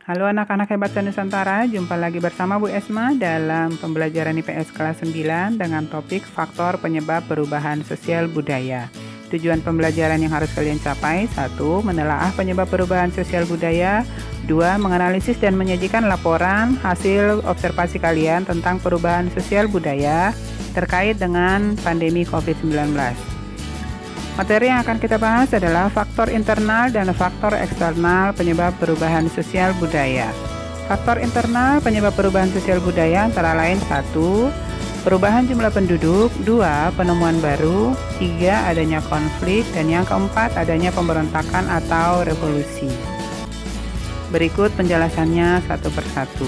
Halo anak-anak hebat Nusantara, jumpa lagi bersama Bu Esma dalam pembelajaran IPS kelas 9 dengan topik faktor penyebab perubahan sosial budaya. Tujuan pembelajaran yang harus kalian capai: 1. Menelaah penyebab perubahan sosial budaya. 2. Menganalisis dan menyajikan laporan hasil observasi kalian tentang perubahan sosial budaya terkait dengan pandemi COVID-19. Materi yang akan kita bahas adalah faktor internal dan faktor eksternal penyebab perubahan sosial budaya. Faktor internal penyebab perubahan sosial budaya antara lain: 1. Perubahan jumlah penduduk. 2. Penemuan baru. 3. Adanya konflik. Dan yang keempat, adanya pemberontakan atau revolusi. Berikut penjelasannya satu persatu.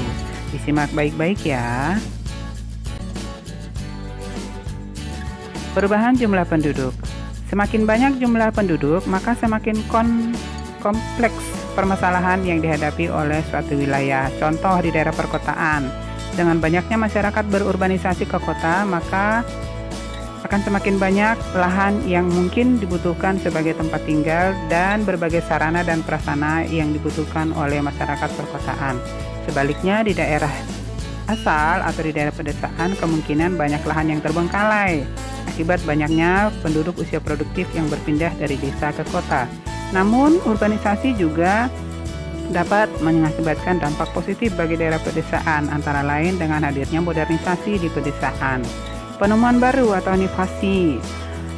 Disimak baik-baik ya. Perubahan jumlah penduduk. Semakin banyak jumlah penduduk, maka semakin kompleks permasalahan yang dihadapi oleh suatu wilayah. Contoh di daerah perkotaan, dengan banyaknya masyarakat berurbanisasi ke kota, maka akan semakin banyak lahan yang mungkin dibutuhkan sebagai tempat tinggal dan berbagai sarana dan prasarana yang dibutuhkan oleh masyarakat perkotaan. Sebaliknya, di daerah asal atau di daerah pedesaan, kemungkinan banyak lahan yang terbengkalai akibat banyaknya penduduk usia produktif yang berpindah dari desa ke kota. Namun, urbanisasi juga dapat mengakibatkan dampak positif bagi daerah pedesaan, antara lain dengan hadirnya modernisasi di pedesaan. Penemuan baru atau inovasi.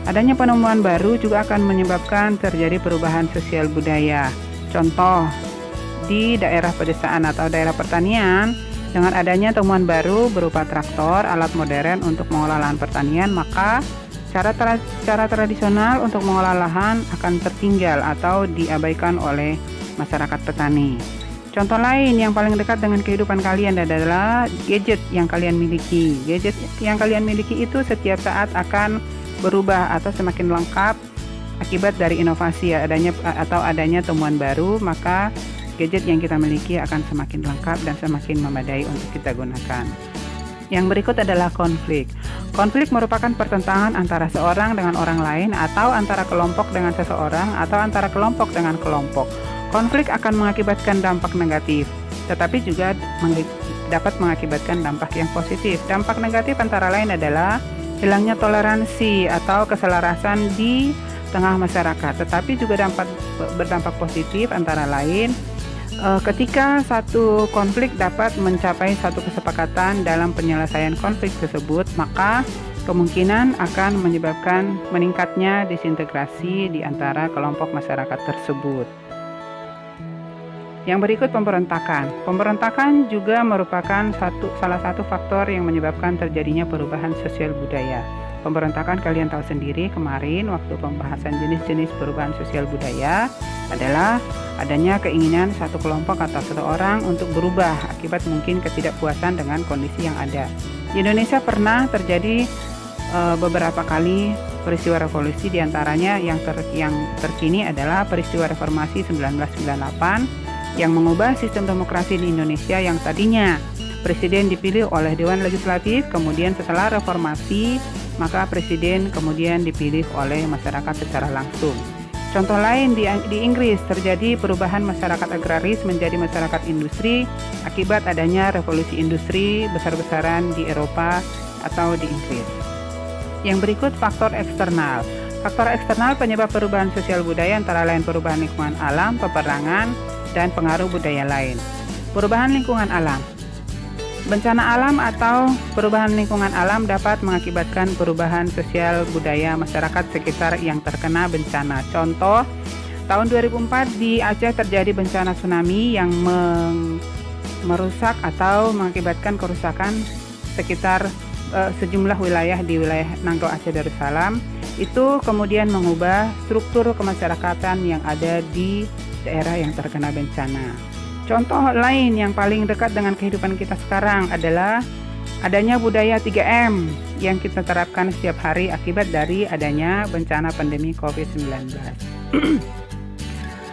Adanya penemuan baru juga akan menyebabkan terjadi perubahan sosial budaya. Contoh, di daerah pedesaan atau daerah pertanian, dengan adanya temuan baru berupa traktor, alat modern untuk mengolah lahan pertanian, maka cara tradisional untuk mengolah lahan akan tertinggal atau diabaikan oleh masyarakat petani. Contoh lain yang paling dekat dengan kehidupan kalian adalah gadget yang kalian miliki. Gadget yang kalian miliki itu setiap saat akan berubah atau semakin lengkap akibat dari inovasi adanya temuan baru, maka gadget yang kita miliki akan semakin lengkap dan semakin memadai untuk kita gunakan. Yang berikut adalah konflik. Konflik merupakan pertentangan antara seorang dengan orang lain, atau antara kelompok dengan seseorang, atau antara kelompok dengan kelompok. Konflik akan mengakibatkan dampak negatif, tetapi juga dapat mengakibatkan dampak yang positif. Dampak negatif antara lain adalah hilangnya toleransi atau keselarasan di tengah masyarakat, tetapi juga berdampak positif antara lain ketika satu konflik dapat mencapai satu kesepakatan dalam penyelesaian konflik tersebut, maka kemungkinan akan menyebabkan meningkatnya disintegrasi di antara kelompok masyarakat tersebut. Yang berikut pemberontakan. Pemberontakan juga merupakan salah satu faktor yang menyebabkan terjadinya perubahan sosial budaya. Pemberontakan kalian tahu sendiri kemarin waktu pembahasan jenis-jenis perubahan sosial budaya adalah adanya keinginan satu kelompok atau satu orang untuk berubah akibat mungkin ketidakpuasan dengan kondisi yang ada. Di Indonesia pernah terjadi beberapa kali peristiwa revolusi, diantaranya yang terkini adalah peristiwa reformasi 1998 yang mengubah sistem demokrasi di Indonesia yang tadinya presiden dipilih oleh Dewan Legislatif, kemudian setelah reformasi maka presiden kemudian dipilih oleh masyarakat secara langsung. Contoh lain di Inggris terjadi perubahan masyarakat agraris menjadi masyarakat industri akibat adanya revolusi industri besar-besaran di Eropa atau di Inggris. Yang berikut faktor eksternal. Faktor eksternal penyebab perubahan sosial budaya antara lain perubahan lingkungan alam, peperangan, dan pengaruh budaya lain. Perubahan lingkungan alam. Bencana alam atau perubahan lingkungan alam dapat mengakibatkan perubahan sosial budaya masyarakat sekitar yang terkena bencana. Contoh, tahun 2004 di Aceh terjadi bencana tsunami yang merusak atau mengakibatkan kerusakan sekitar sejumlah wilayah di wilayah Nanggroe Aceh Darussalam. Itu kemudian mengubah struktur kemasyarakatan yang ada di daerah yang terkena bencana. Contoh lain yang paling dekat dengan kehidupan kita sekarang adalah adanya budaya 3M yang kita terapkan setiap hari akibat dari adanya bencana pandemi COVID-19.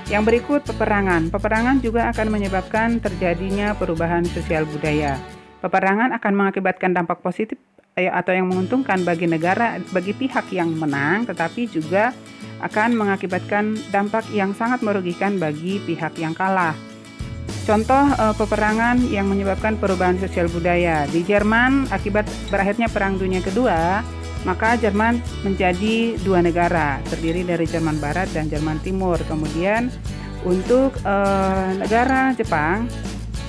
Yang berikut peperangan. Peperangan juga akan menyebabkan terjadinya perubahan sosial budaya. Peperangan akan mengakibatkan dampak positif atau yang menguntungkan bagi negara, bagi pihak yang menang, tetapi juga akan mengakibatkan dampak yang sangat merugikan bagi pihak yang kalah. Contoh peperangan yang menyebabkan perubahan sosial budaya. Di Jerman, akibat berakhirnya Perang Dunia Kedua, maka Jerman menjadi dua negara, terdiri dari Jerman Barat dan Jerman Timur. Kemudian untuk negara Jepang,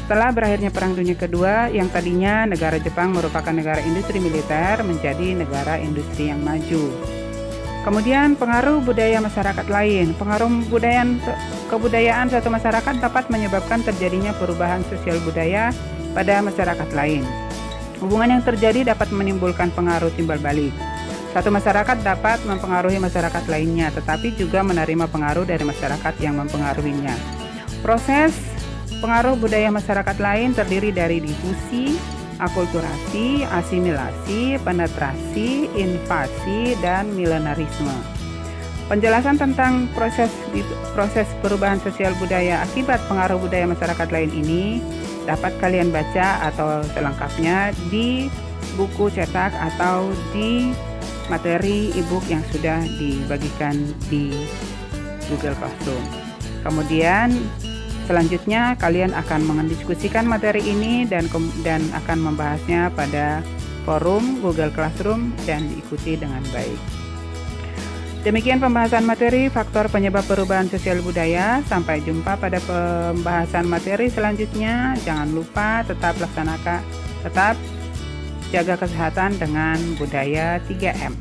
setelah berakhirnya Perang Dunia Kedua, yang tadinya negara Jepang merupakan negara industri militer, menjadi negara industri yang maju. Kemudian pengaruh budaya masyarakat lain. Pengaruh kebudayaan suatu masyarakat dapat menyebabkan terjadinya perubahan sosial budaya pada masyarakat lain. Hubungan yang terjadi dapat menimbulkan pengaruh timbal balik. Suatu masyarakat dapat mempengaruhi masyarakat lainnya, tetapi juga menerima pengaruh dari masyarakat yang mempengaruhinya. Proses pengaruh budaya masyarakat lain terdiri dari difusi, akulturasi, asimilasi, penetrasi, invasi, dan milenarisme. Penjelasan tentang proses perubahan sosial budaya akibat pengaruh budaya masyarakat lain ini dapat kalian baca atau selengkapnya di buku cetak atau di materi e-book yang sudah dibagikan di Google Classroom. Kemudian selanjutnya kalian akan mendiskusikan materi ini dan akan membahasnya pada forum Google Classroom dan diikuti dengan baik. Demikian pembahasan materi faktor penyebab perubahan sosial budaya. Sampai jumpa pada pembahasan materi selanjutnya. Jangan lupa tetap jaga kesehatan dengan budaya 3M.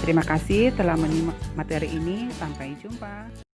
Terima kasih telah menyimak materi ini. Sampai jumpa.